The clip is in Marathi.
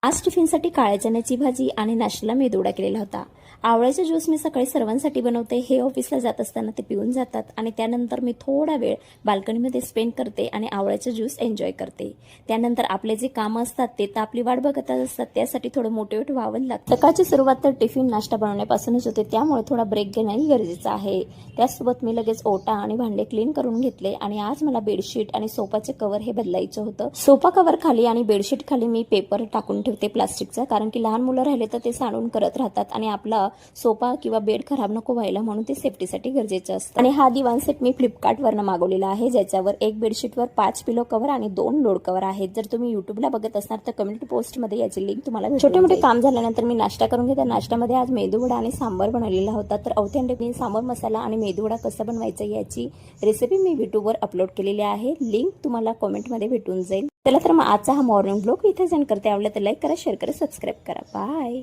आज टिफिनसाठी काळ्या चण्याची भाजी आणि नाश्त्याला मेदूवडा केलेला होता। आवळ्याचा ज्यूस मी सकाळी सर्वांसाठी बनवते। हे ऑफिसला जात असताना ते पिऊन जातात आणि त्यानंतर मी थोडा वेळ बाल्कनीमध्ये स्पेंड करते आणि आवळ्याचा ज्यूस एन्जॉय करते। त्यानंतर आपले जे कामं असतात ते तर आपली वाट बघत असतात, त्यासाठी थोडं मोटिवेट व्हावं लागतं। सकाळची सुरुवात तर टिफिन नाश्ता बनवण्यापासूनच होते, त्यामुळे थोडा ब्रेक घेणंही गरजेचं आहे। त्यासोबत मी लगेच ओटा आणि भांडे क्लीन करून घेतले आणि आज मला बेडशीट आणि सोफाचे कव्हर हे बदलायचं होतं। सोफा कव्हर खाली आणि बेडशीट खाली मी पेपर टाकून ठेवते प्लास्टिकचा, कारण की लहान मुलं राहिले तर ते सांडून करत राहतात आणि आपला सोफा किंवा बेड खराब नको व्हायला म्हणून ते सेफ्टीसाठी गरजेचं असतं। आणि हा दिवाण सेट मी फ्लिपकार्टवरनं मागवलेला आहे, ज्याच्यावर एक बेडशीटवर 5 पिलो कव्हर आणि 2 लोड कव्हर आहेत। जर तुम्ही युट्यूबला बघत असणार तर कम्युनिटी पोस्टमध्ये याची लिंक तुम्हाला भेटेल। छोटे मोठे काम झाल्यानंतर मी नाश्ता करून घेते। नाश्त्यामध्ये आज मेदूवडा आणि सांबार बनवलेला होता। तर ऑथेंटिक सांबार मसाला आणि मेदूवडा कसा बनवायचा याची रेसिपी मी युट्यूबवर अपलोड केलेली आहे, लिंक तुम्हाला कमेंटमध्ये भेटून जाईल। चला तर मग आजचा हा मॉर्निंग ब्लॉग इथे सेंड करते। आवडलं तर लाईक करा, शेअर करा, सबस्क्राईब करा। बाय।